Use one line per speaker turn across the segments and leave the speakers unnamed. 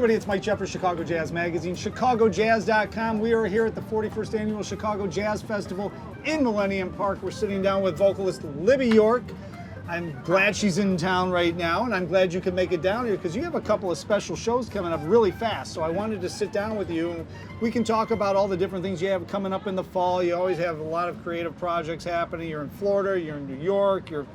everybody, it's Mike Jeffers, Chicago Jazz Magazine, ChicagoJazz.com. We are here at the 41st Annual Chicago Jazz Festival in Millennium Park. We're sitting down with vocalist Libby York. I'm glad she's in town right now, and I'm glad you could make it down here because you have a couple of special shows coming up really fast. So I wanted to sit down with you, and we can talk about all the different things you have coming up in the fall. You always have a lot of creative projects happening. You're in Florida, you're in New York, you're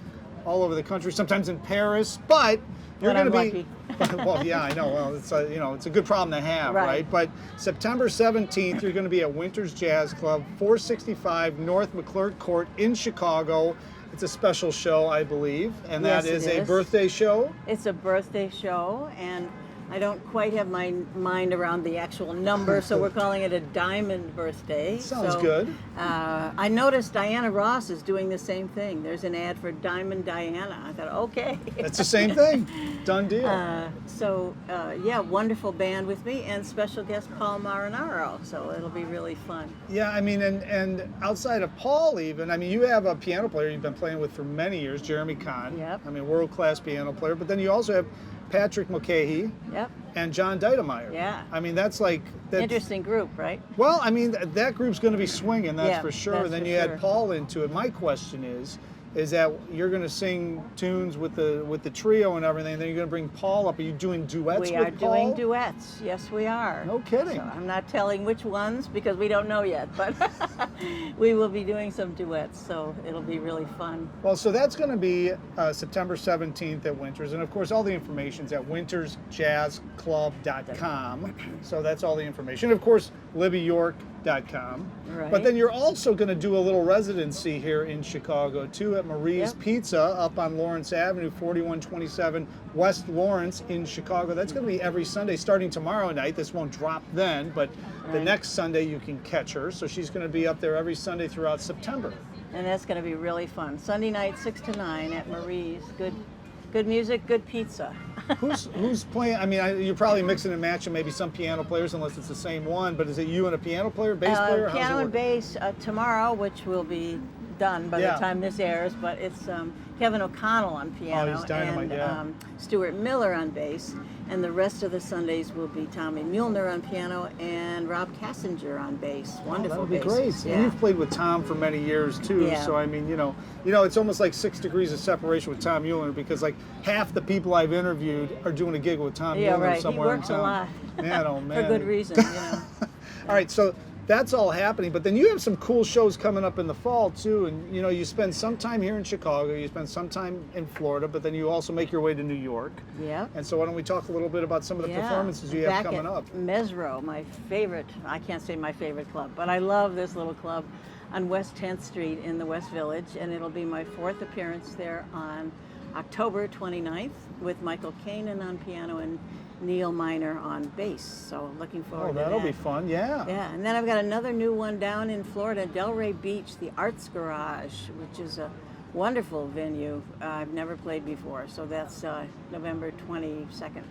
all over the country, sometimes in Paris, but you're going to be... Well, yeah, I know. Well, it's a, it's a good problem to have, right? But September 17th, you're going to be at Winters Jazz Club, 465 North McClurg Court in Chicago. It's a special show, I believe, and that is a birthday show.
It's a birthday show, and I don't quite have my mind around the actual number, so we're calling it a diamond birthday.
Sounds good.
I noticed Diana Ross is doing the same thing. There's an ad for Diamond Diana. I thought, okay.
It's the same thing. Done deal.
Yeah, wonderful band with me, and special guest Paul Marinaro, so it'll be really fun.
Yeah, I mean, and outside of Paul even, I mean, you have a piano player you've been playing with for many years, Jeremy Kahn.
Yep.
I mean, world-class piano player, but then you also have Patrick Mulcahy.
Yep.
And John Deitemeyer.
Yeah.
I mean, that's
interesting group, right?
Well, I mean, that group's going to be swinging, that's for sure.
That's
then
for
you
sure.
add Paul into it. My question is that you're going to sing tunes with the trio and everything, and then you're going to bring Paul up. Are you doing duets with Paul?
We are doing duets. Yes, we are.
No kidding.
So I'm not telling which ones because we don't know yet, but we will be doing some duets, so it'll be really fun.
Well, so that's going to be September 17th at Winters, and of course all the information's at wintersjazzclub.com. So that's all the information. Of course, LibbyYork.com.
Right.
But then you're also going to do a little residency here in Chicago too at Marie's Pizza up on Lawrence Avenue, 4127 West Lawrence in Chicago. That's going to be every Sunday starting tomorrow night. This won't drop then, but the next Sunday you can catch her. So she's going to be up there every Sunday throughout September.
And that's going to be really fun. Sunday night, 6 to 9 at Marie's. Good music, good pizza.
Who's playing? I mean, you're probably mixing and matching maybe some piano players, unless it's the same one. But is it you and a piano player, bass player?
Piano and bass tomorrow, which will be done by the time this airs. But it's Kevin O'Connell on piano,
he's dynamite,
and Stuart Miller on bass. And the rest of the Sundays will be Tommy Muehlner on piano and Rob Kassinger on bass. Wonderful
bass. That would be great.
Yeah.
And you've played with Tom for many years too.
Yeah.
So I mean, it's almost like 6 degrees of separation with Tom Muehlner because like half the people I've interviewed are doing a gig with Tom Muehlner somewhere in town.
He works a lot.
Man, oh man.
For good reason,
All right, so that's all happening, but then you have some cool shows coming up in the fall too, and you spend some time here in Chicago, you spend some time in Florida, but then you also make your way to New York.
Yeah.
And so why don't we talk a little bit about some of the performances you have coming up?
Mesro, my favorite, I can't say my favorite club, but I love this little club on West 10th Street in the West Village, and it'll be my 4th appearance there on October 29th with Michael Kanan on piano and Neil Miner on bass, so looking forward to that.
Oh, that'll be fun, yeah.
Yeah, and then I've got another new one down in Florida, Delray Beach, the Arts Garage, which is a wonderful venue I've never played before, so that's November 22nd.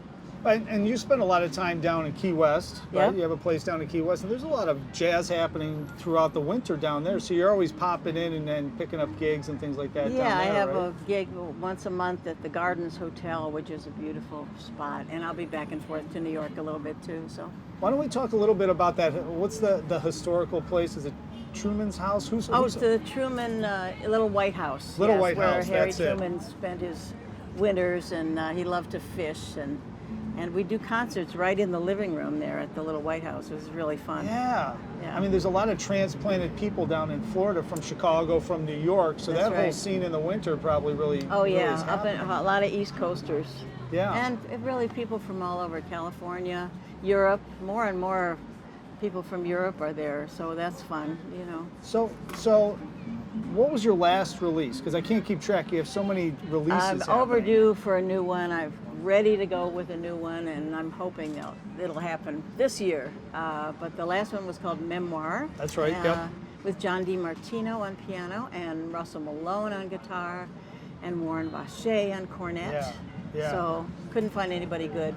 And you spend a lot of time down in Key West, right?
Yep.
You have a place down in Key West, and there's a lot of jazz happening throughout the winter down there, so you're always popping in and then picking up gigs and things like that down there,
I have
right?
a gig once a month at the Gardens Hotel, which is a beautiful spot, and I'll be back and forth to New York a little bit too. So
why don't we talk a little bit about that? What's the historical place? Is it Truman's house? Who's
it's the Truman Little White House.
Little White
where
House,
Harry
that's
Truman spent his winters, and he loved to fish, and we do concerts right in the living room there at the Little White House. It was really fun.
Yeah. I mean, there's a lot of transplanted people down in Florida from Chicago, from New York, so
That's
that whole scene in the winter probably really really is
up in, a lot of East Coasters.
Yeah.
And really people from all over California, Europe, more and more people from Europe are there, so that's fun,
So what was your last release? Because I can't keep track. You have so many releases.
I'm overdue for a new one. I'm ready to go with a new one, and I'm hoping it'll happen this year. But the last one was called Memoir.
That's right, yep.
With John DiMartino on piano and Russell Malone on guitar and Warren Vacher on cornet.
Yeah.
So couldn't find anybody good.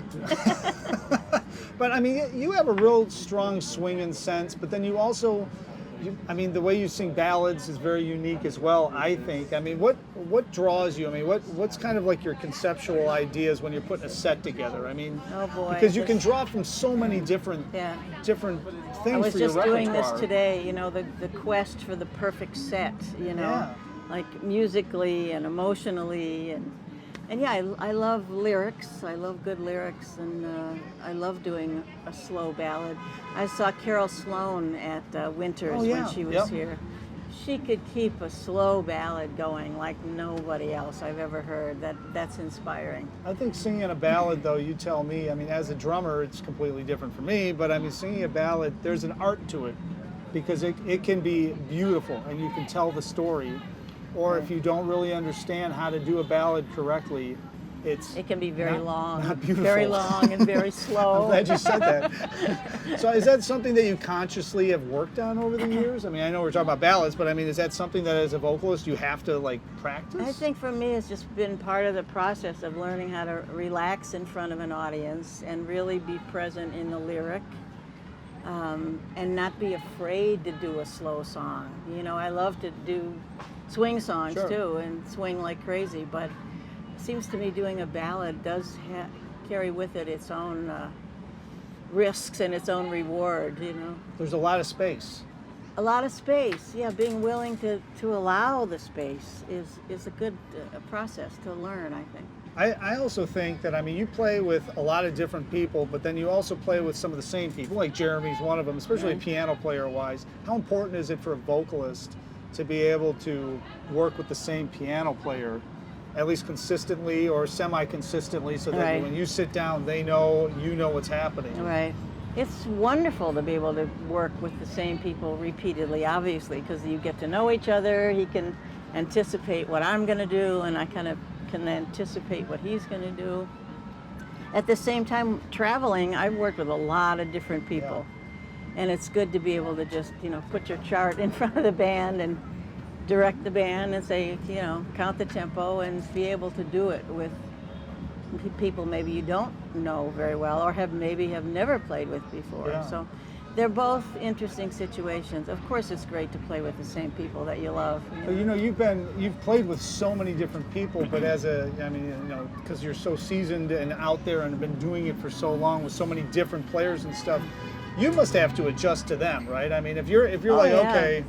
But I mean, you have a real strong swinging sense, but then you also I mean, the way you sing ballads is very unique as well, I think. I mean, what draws you? I mean, what's kind of like your conceptual ideas when you're putting a set together? I mean,
Oh boy.
because you can draw from so many different
Yeah.
different things
I was
for your
just
repertoire.
doing this today, you know, the quest for the perfect set, you know,
Yeah.
like musically and emotionally, and yeah, I love lyrics. I love good lyrics, and I love doing a slow ballad. I saw Carol Sloan at Winters
Oh, yeah.
when she was
Yep.
here. She could keep a slow ballad going like nobody else I've ever heard. That's inspiring.
I think singing a ballad, though, you tell me, I mean, as a drummer, it's completely different for me, but I mean, singing a ballad, there's an art to it because it can be beautiful and you can tell the story. Or if you don't really understand how to do a ballad correctly,
It can be very long,
not beautiful.
very long and very slow.
I'm glad you said that. So is that something that you consciously have worked on over the years? I mean, I know we're talking about ballads, but I mean, is that something that as a vocalist you have to like practice?
I think for me it's just been part of the process of learning how to relax in front of an audience and really be present in the lyric, and not be afraid to do a slow song. You know, I love to do swing songs
Sure.
too and swing like crazy, but it seems to me doing a ballad does carry with it its own risks and its own reward, you know.
There's a lot of space.
A lot of space, yeah. Being willing to allow the space is a good process to learn, I think.
I also think that, I mean, you play with a lot of different people, but then you also play with some of the same people, like Jeremy's one of them, especially
Right.
piano player-wise. How important is it for a vocalist to be able to work with the same piano player, at least consistently or semi-consistently, so that
Right.
when you sit down, they know, you know what's happening?
Right. It's wonderful to be able to work with the same people repeatedly, obviously, because you get to know each other. He can anticipate what I'm going to do, and I kind of can anticipate what he's going to do. At the same time, traveling, I've worked with a lot of different people. And it's good to be able to just, you know, put your chart in front of the band and direct the band and say, you know, count the tempo and be able to do it with people maybe you don't know very well or have never played with before.
Yeah.
So they're both interesting situations. Of course, it's great to play with the same people that you love.
But you know, you've played with so many different people, but I mean, you know, because you're so seasoned and out there and have been doing it for so long with so many different players and stuff, you must have to adjust to them, right? I mean, if you're like,
yeah.
okay,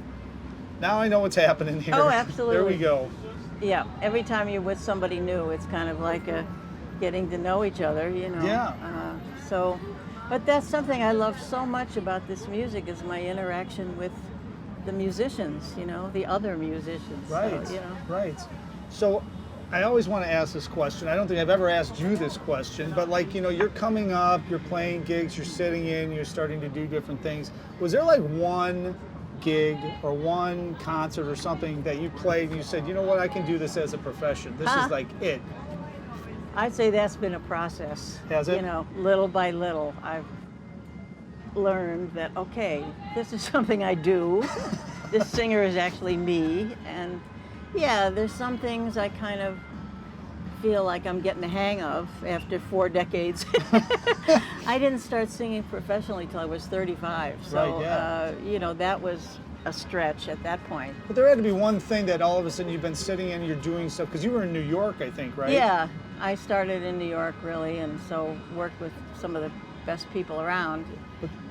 now I know what's happening here.
Oh, absolutely.
There we go.
Yeah, every time you're with somebody new, it's kind of like getting to know each other, you know.
Yeah.
But that's something I love so much about this music is my interaction with the musicians, you know, the other musicians.
Right.
So, you know.
Right. So I always want to ask this question. I don't think I've ever asked you this question, but like, you know, you're coming up, you're playing gigs, you're sitting in, you're starting to do different things. Was there like one gig or one concert or something that you played and you said, you know what, I can do this as a profession. This is like it.
I'd say that's been a process.
Has it?
You know, little by little, I've learned that, okay, this is something I do. This singer is actually me. And yeah, there's some things I kind of feel like I'm getting the hang of after 4 decades. I didn't start singing professionally till I was 35. So,
Right, yeah.
you know, that was a stretch at that point.
But there had to be one thing that all of a sudden you've been sitting in, you're doing stuff, because you were in New York, I think, right?
Yeah, I started in New York, really, and so worked with some of the best people around,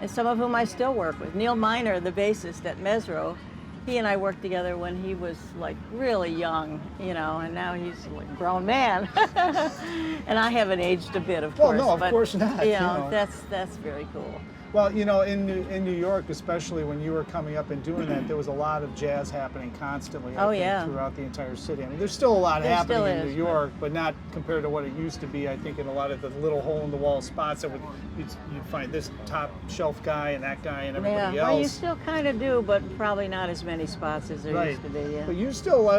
and some of whom I still work with. Neil Miner, the bassist at Mesro, he and I worked together when he was like really young, you know, and now he's like a grown man. And I haven't aged a bit, of course.
Well, no, of course not,
You
you
know,
know.
that's very cool.
Well, you know, in New York, especially when you were coming up and doing that, there was a lot of jazz happening constantly. I
Oh,
think,
yeah.
throughout the entire city. I mean, there's still a lot
There
happening
still
in
is,
New York, but not compared to what it used to be. I think in a lot of the little hole-in-the-wall spots that you'd find this top shelf guy and that guy and everybody
Yeah, well, you
else.
still kind of do, but probably not as many spots as there
Right.
used to be. Yeah.
But you still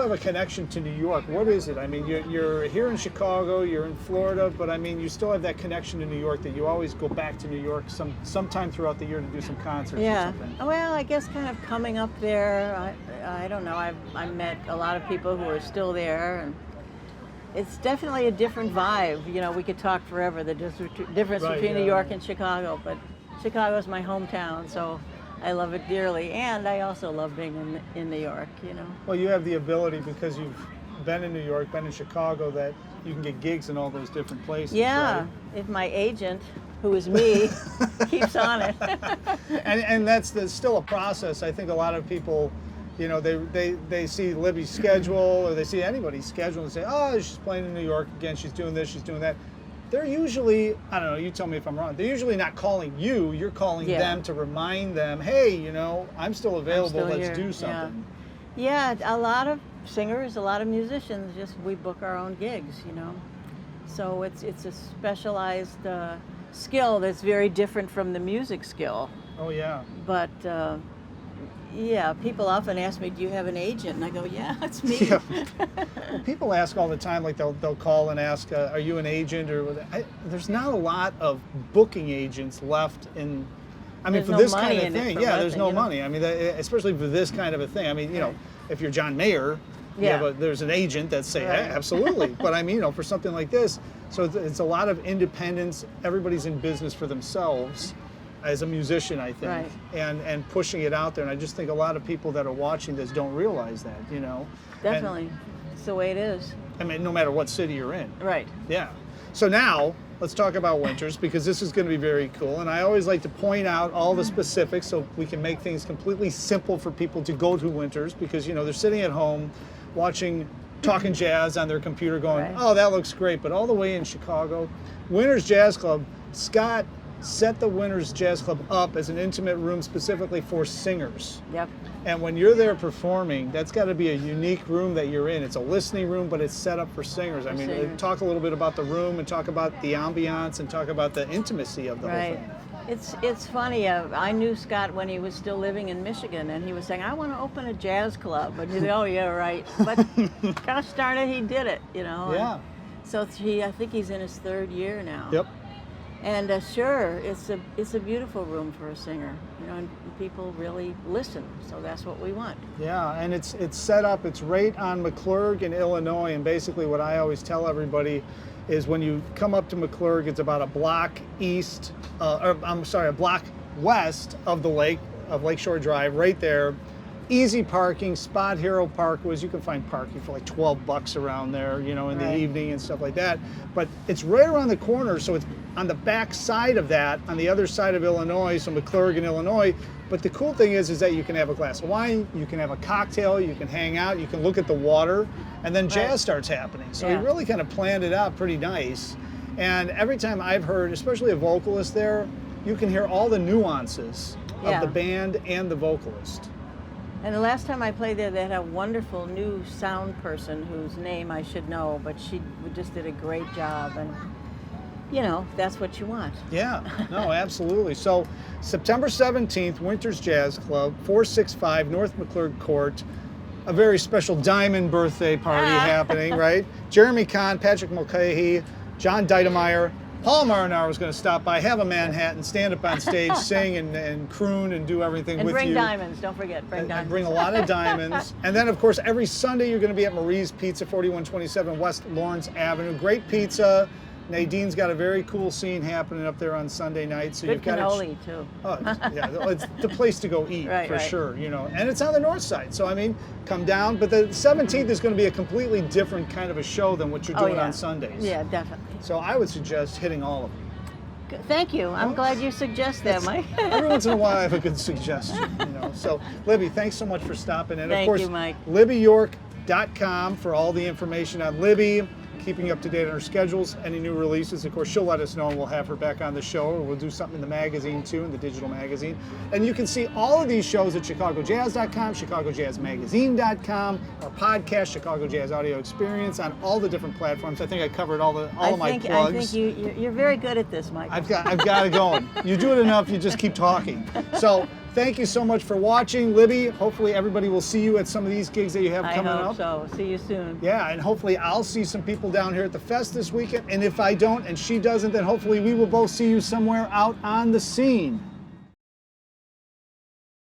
have a connection to New York. What is it? I mean, you're here in Chicago, you're in Florida, but I mean, you still have that connection to New York that you always go back to New York sometime throughout the year to do some concerts or
Yeah.
something.
Well, I guess kind of coming up there, I don't know. I met a lot of people who are still there, and it's definitely a different vibe. You know, we could talk forever the difference
Right,
between New
yeah.
York and Chicago, but Chicago is my hometown, so I love it dearly, and I also love being in New York, you know.
Well, you have the ability, because you've been in New York, been in Chicago, that you can get gigs in all those different places.
Yeah,
right?
if my agent, who is me, keeps on it.
And that's still a process. I think a lot of people, you know, they see Libby's schedule, or they see anybody's schedule and say, oh, she's playing in New York again, she's doing this, she's doing that. They're usually, I don't know, you tell me if I'm wrong, they're usually not calling you, you're calling them to remind them, hey, you know, I'm still available,
I'm still
let's
here.
do something.
Yeah, a lot of singers, a lot of musicians, just we book our own gigs, you know. So it's a specialized skill that's very different from the music skill.
Oh, yeah.
But yeah, people often ask me, do you have an agent? And I go, yeah, it's me.
Yeah. Well, people ask all the time, like they'll call and ask, are you an agent? Or there's not a lot of booking agents left in, I mean,
There's
for
no
this
money
kind of
in it
thing.
for
Yeah, there's
nothing,
no
you know?
money. I mean, especially for this kind of a thing. I mean, you know,
Right.
if you're John Mayer,
Yeah.
there's an agent that say,
Right.
hey, absolutely. But I mean, you know, for something like this, so it's a lot of independence. Everybody's in business for themselves as a musician, I think,
Right.
and pushing it out there. And I just think a lot of people that are watching this don't realize that, you know.
Definitely. It's the way it is.
I mean, no matter what city you're in.
Right.
Yeah. So now let's talk about Winters, because this is going to be very cool. And I always like to point out all the specifics so we can make things completely simple for people to go to Winters, because, you know, they're sitting at home watching Talking Jazz on their computer going,
Right.
oh, that looks great. But all the way in Chicago, Winters Jazz Club, Scott set the Winters Jazz Club up as an intimate room specifically for singers.
Yep.
And when you're there performing, that's got to be a unique room that you're in. It's a listening room, but it's set up for singers. I mean,
singers.
talk a little bit about the room, and talk about the ambiance, and talk about the intimacy of the whole
Right.
thing.
It's funny. I knew Scott when he was still living in Michigan, and he was saying, I want to open a jazz club. And he said, oh, yeah, right. But gosh darn it, he did it, you know.
Yeah.
And so I think he's in his third year now.
Yep.
And sure, it's a beautiful room for a singer, you know, and people really listen. So that's what we want.
Yeah, and it's set up, it's right on McClurg in Illinois, and basically what I always tell everybody is when you come up to McClurg, it's about a block a block west of the lake, of Lakeshore Drive, right there. Easy parking, Spot Hero Park was, you can find parking for like $12 around there, you know, in the
Right.
evening and stuff like that. But it's right around the corner, so it's on the back side of that, on the other side of Illinois, so McClurg in Illinois. But the cool thing is that you can have a glass of wine, you can have a cocktail, you can hang out, you can look at the water, and then jazz
Right.
starts happening. So
Yeah.
he really kind of planned it out pretty nice. And every time I've heard, especially a vocalist there, you can hear all the nuances
Yeah.
of the band and the vocalist.
And the last time I played there, they had a wonderful new sound person whose name I should know, but she just did a great job. And, you know, that's what you want.
Yeah, no, absolutely. So September 17th, Winters Jazz Club, 465 North McClurg Court. A very special diamond birthday party happening, right? Jeremy Kahn, Patrick Mulcahy, John Dietemeyer, Paul Marinaro is going to stop by, have a Manhattan, stand up on stage, sing and croon and do everything
And
with
bring
you.
diamonds, don't forget, bring
And
diamonds.
bring a lot of diamonds. And then, of course, every Sunday you're going to be at Marie's Pizza, 4127 West Lawrence Avenue. Great pizza. Nadine's got a very cool scene happening up there on Sunday night. So
Good
you've got
cannoli, too.
it's the place to go eat
Right,
for
right.
sure, you know. And it's on the north side, so I mean, come down. But the 17th is going to be a completely different kind of a show than what you're doing
yeah.
on Sundays.
Yeah, definitely.
So I would suggest hitting all of them.
Good. Thank you. I'm glad you suggest that, Mike.
Every once in a while, I have a good suggestion, you know. So, Libby, thanks so much for stopping in.
Thank
Of course,
you, Mike.
LibbyYork.com for all the information on Libby, keeping up to date on her schedules, any new releases. Of course, she'll let us know, and we'll have her back on the show, or we'll do something in the magazine too, in the digital magazine. And you can see all of these shows at ChicagoJazz.com, ChicagoJazzMagazine.com, our podcast, Chicago Jazz Audio Experience, on all the different platforms. I think I covered all of my plugs.
I think you're very good at this, Mike.
I've got it going. You do it enough, you just keep talking. So thank you so much for watching, Libby. Hopefully everybody will see you at some of these gigs that you have
I
coming
hope
up.
so. See you soon.
Yeah, and hopefully I'll see some people down here at the fest this weekend. And if I don't and she doesn't, then hopefully we will both see you somewhere out on the scene.